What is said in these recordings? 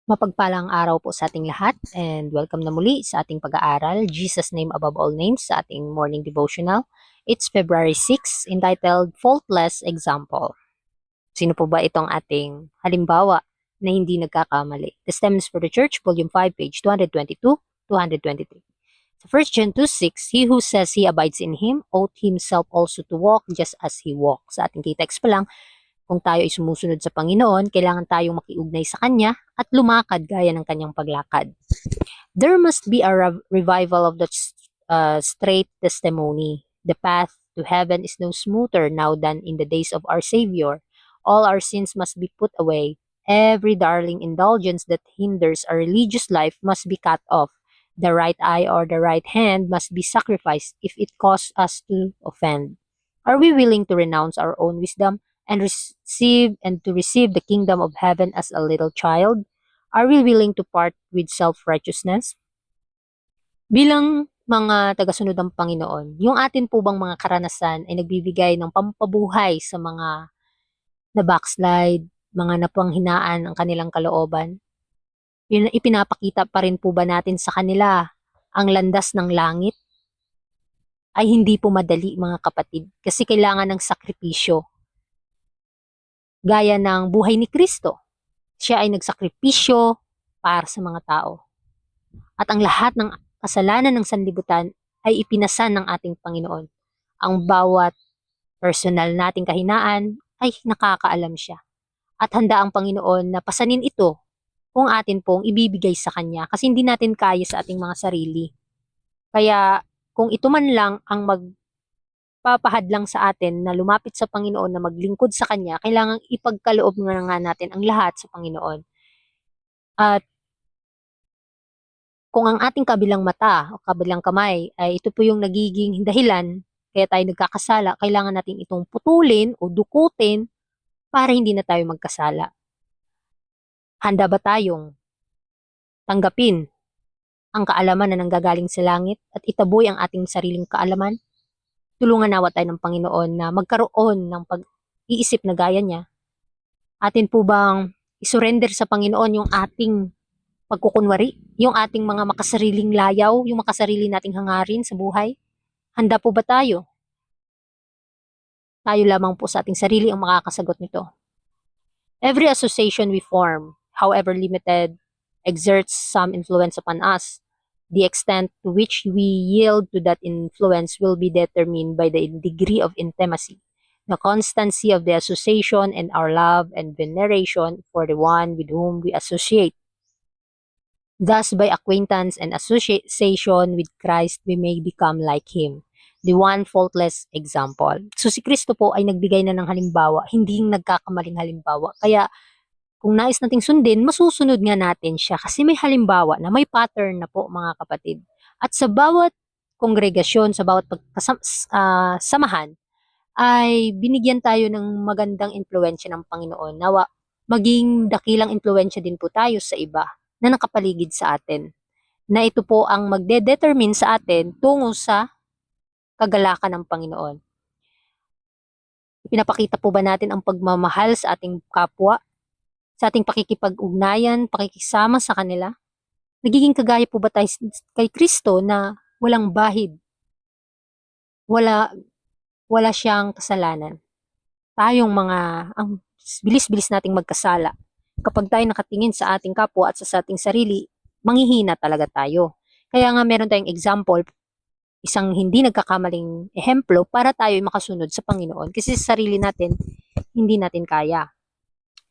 Mapagpalang araw po sa ating lahat and welcome na muli sa ating pag-aaral, Jesus Name Above All Names sa ating morning devotional. It's February 6, entitled Faultless Example. Sino po ba itong ating halimbawa na hindi nagkakamali? Testaments for the Church, Volume 5, page 222, 223. Sa 1 John 2:6, He who says he abides in Him ought himself also to walk just as He walked. Sa ating key text pa lang, kung tayo ay sumusunod sa Panginoon, kailangan tayong makiugnay sa Kanya at lumakad gaya ng Kanyang paglakad. There must be a revival of the straight testimony. The path to heaven is no smoother now than in the days of our Savior. All our sins must be put away. Every darling indulgence that hinders our religious life must be cut off. The right eye or the right hand must be sacrificed if it causes us to offend. Are we willing to renounce our own wisdom and receive the kingdom of heaven as a little child? Are we willing to part with self-righteousness? Bilang mga tagasunod ng Panginoon, yung atin po bang mga karanasan ay nagbibigay ng pampabuhay sa mga na-backslide, mga napanghinaan ang kanilang kalooban? Ipinapakita pa rin po ba natin sa kanila ang landas ng langit? Ay hindi po madali, mga kapatid, kasi kailangan ng sakripisyo. Gaya ng buhay ni Kristo. Siya ay nagsakripisyo para sa mga tao. At ang lahat ng kasalanan ng sanlibutan ay ipinasan ng ating Panginoon. Ang bawat personal nating kahinaan ay nakakaalam siya. At handa ang Panginoon na pasanin ito kung atin pong ibibigay sa Kanya kasi hindi natin kaya sa ating mga sarili. Kaya kung ito man lang ang papahadlang sa atin na lumapit sa Panginoon, na maglingkod sa Kanya, kailangang ipagkaloob nga natin ang lahat sa Panginoon. At kung ang ating kabilang mata o kabilang kamay ay ito po yung nagiging dahilan kaya tayo nagkakasala, kailangan natin itong putulin o dukutin para hindi na tayo magkasala. Handa ba tayong tanggapin ang kaalaman na nanggagaling sa langit at itaboy ang ating sariling kaalaman? Tulungan nawa tayo ng Panginoon na magkaroon ng pag-iisip na gaya niya. Atin po bang isurrender sa Panginoon yung ating pagkukunwari, yung ating mga makasariling layaw, yung makasarili nating hangarin sa buhay? Handa po ba tayo? Tayo lamang po sa ating sarili ang makakasagot nito. Every association we form, however limited, exerts some influence upon us. The extent to which we yield to that influence will be determined by the degree of intimacy, the constancy of the association, and our love and veneration for the one with whom we associate. Thus, by acquaintance and association with Christ, we may become like Him, the one faultless example. So si Kristo po ay nagbigay na ng halimbawa, hindi yung nagkakamaling halimbawa. Kaya kung nais nating sundin, masusunod nga natin siya kasi may halimbawa na, may pattern na po, mga kapatid. At sa bawat kongregasyon, sa bawat samahan, ay binigyan tayo ng magandang impluensya ng Panginoon. Nawa, maging dakilang impluensya din po tayo sa iba na nakapaligid sa atin. Na ito po ang magde-determine sa atin tungo sa kagalakan ng Panginoon. Pinapakita po ba natin ang pagmamahal sa ating kapwa? Sa ating pakikipag-ugnayan, pakikisama sa kanila? Nagiging kagaya po ba tayo kay Kristo na walang bahid? Wala siyang kasalanan. Tayong ang bilis-bilis nating magkasala. Kapag tayo nakatingin sa ating kapwa at sa ating sarili, manghihina talaga tayo. Kaya nga meron tayong example, isang hindi nagkakamaling ehemplo para tayo makasunod sa Panginoon. Kasi sa sarili natin, hindi natin kaya.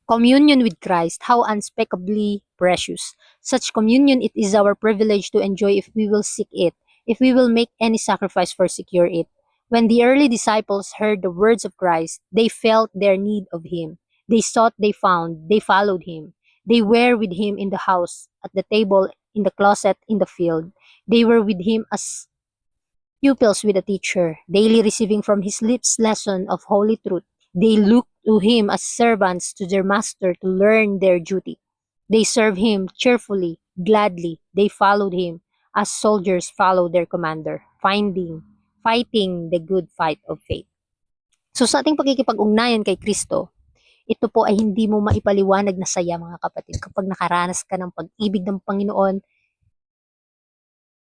Communion with Christ, how unspeakably precious. Such communion, it is our privilege to enjoy if we will seek it, if we will make any sacrifice for secure it. When the early disciples heard the words of Christ, they felt their need of Him. They sought, they found, they followed Him. They were with Him in the house, at the table, in the closet, in the field. They were with Him as pupils with a teacher, daily receiving from His lips lesson of holy truth. They looked to Him as servants to their master to learn their duty. They served Him cheerfully, gladly. They followed Him as soldiers follow their commander, fighting the good fight of faith. So sa ating pakikipag-ugnayan kay Kristo, Ito po ay hindi mo maipaliwanag na saya, mga kapatid. Kapag nakaranas ka ng pag-ibig ng Panginoon,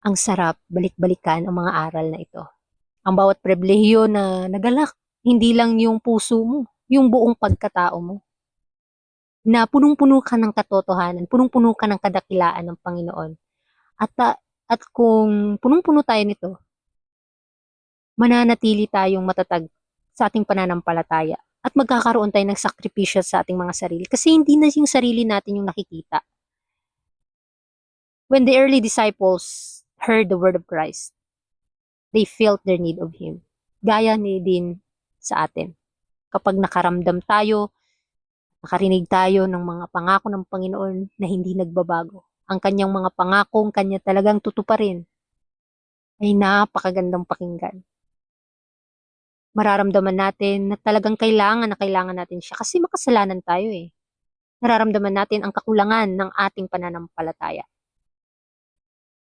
ang sarap balik-balikan ang mga aral na ito. Ang bawat pribilehiyo na nagalak, hindi lang yung puso mo, yung buong pagkatao mo. Na punong-puno ka ng katotohanan, punong-puno ka ng kadakilaan ng Panginoon. At kung punong-puno tayo nito, mananatili tayong matatag sa ating pananampalataya at magkakaroon tayo ng sakripisyo sa ating mga sarili kasi hindi na yung sarili natin yung nakikita. When the early disciples heard the word of Christ, they felt their need of Him. Gaya ni din sa atin. Kapag nakaramdam tayo, nakarinig tayo ng mga pangako ng Panginoon na hindi nagbabago. Ang kanyang mga pangakong kanya talagang tutuparin ay napakagandang pakinggan. Mararamdaman natin na talagang kailangan natin siya kasi makasalanan tayo eh. Nararamdaman natin ang kakulangan ng ating pananampalataya.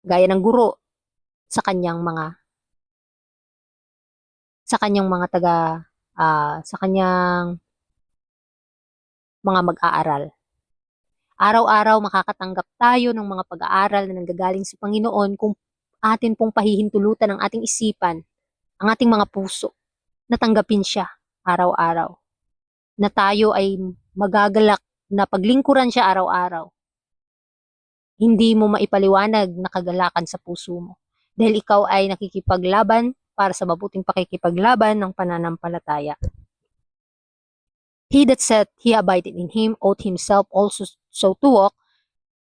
Gaya ng guro sa kanyang mga mag-aaral. Araw-araw makakatanggap tayo ng mga pag-aaral na nanggagaling sa Panginoon kung atin pong pahihintulutan ang ating isipan, ang ating mga puso, na tanggapin siya araw-araw. Na tayo ay magagalak na paglingkuran siya araw-araw. Hindi mo maipaliwanag na kagalakan sa puso mo. Dahil ikaw ay nakikipaglaban para sa mabuting pakikipaglaban ng pananampalataya. He that said he abided in him ought himself also so to walk,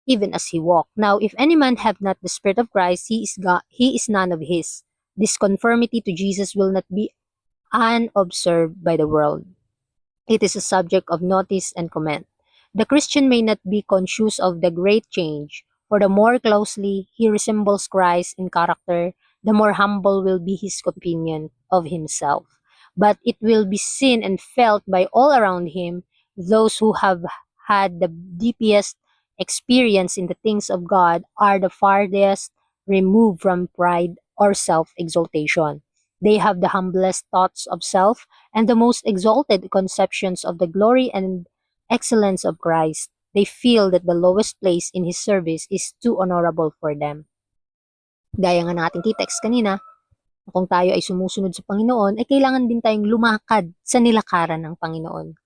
even as he walked. Now, if any man have not the Spirit of Christ, he is none of his. This conformity to Jesus will not be unobserved by the world. It is a subject of notice and comment. The Christian may not be conscious of the great change, for the more closely he resembles Christ in character, the more humble will be his opinion of himself. But it will be seen and felt by all around him, those who have had the deepest experience in the things of God are the farthest removed from pride or self-exaltation. They have the humblest thoughts of self and the most exalted conceptions of the glory and excellence of Christ. They feel that the lowest place in His service is too honorable for them. Gaya nga ng ating text kanina, kung tayo ay sumusunod sa Panginoon, ay kailangan din tayong lumakad sa nilakaran ng Panginoon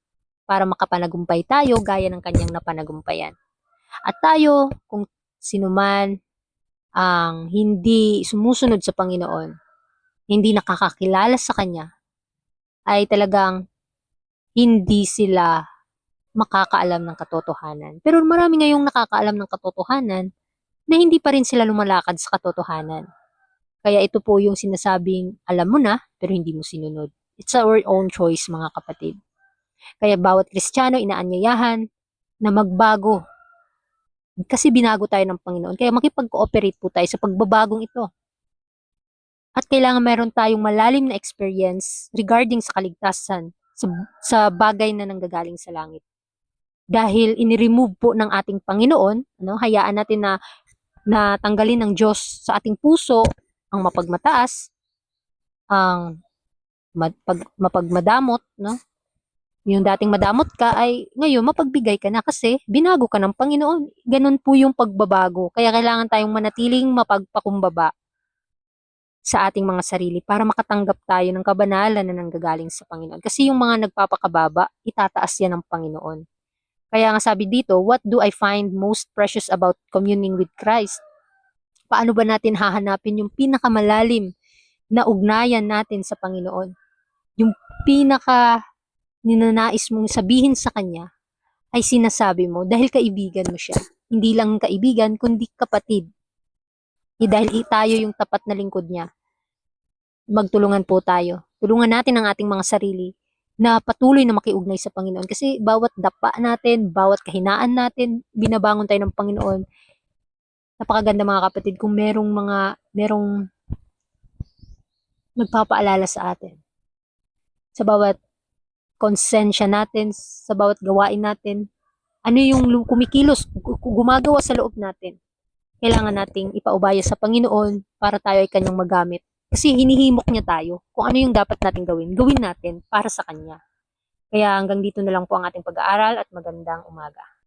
para makapanagumpay tayo gaya ng kanyang napanagumpayan. At tayo, kung sinuman ang hindi sumusunod sa Panginoon, hindi nakakakilala sa Kanya, ay talagang hindi sila makakaalam ng katotohanan. Pero marami ngayong nakakaalam ng katotohanan na hindi pa rin sila lumalakad sa katotohanan. Kaya ito po yung sinasabing, alam mo na, pero hindi mo sinunod. It's our own choice, mga kapatid. Kaya bawat Kristiyano inaanyayahan na magbago. Kasi binago tayo ng Panginoon. Kaya makipag-cooperate po tayo sa pagbabagong ito. At kailangan meron tayong malalim na experience regarding sa kaligtasan sa bagay na nanggagaling sa langit. Dahil iniremove po ng ating Panginoon, hayaan natin na tanggalin ng Diyos sa ating puso ang mapagmataas, ang mapagmadamot, yung dating madamot ka ay ngayon mapagbigay ka na kasi binago ka ng Panginoon. Ganun po yung pagbabago. Kaya kailangan tayong manatiling mapagpakumbaba sa ating mga sarili para makatanggap tayo ng kabanalan na nanggagaling sa Panginoon. Kasi yung mga nagpapakababa, itataas yan ng Panginoon. Kaya nga sabi dito, what do I find most precious about communing with Christ? Paano ba natin hahanapin yung pinakamalalim na ugnayan natin sa Panginoon? Yung pinaka ninanais mong sabihin sa Kanya ay sinasabi mo dahil kaibigan mo siya. Hindi lang kaibigan, kundi kapatid. Dahil tayo yung tapat na lingkod niya. Magtulungan po tayo. Tulungan natin ang ating mga sarili na patuloy na makiugnay sa Panginoon. Kasi bawat dapa natin, bawat kahinaan natin, binabangon tayo ng Panginoon. Napakaganda mga kapatid kung merong nagpapaalala sa atin. Sa bawat konsensya natin, sa bawat gawain natin, ano yung kumikilos, gumagawa sa loob natin. Kailangan nating ipaubaya sa Panginoon para tayo ay Kanyang magamit. Kasi hinihimok niya tayo kung ano yung dapat nating gawin natin para sa Kanya. Kaya hanggang dito na lang po ang ating pag-aaral at magandang umaga.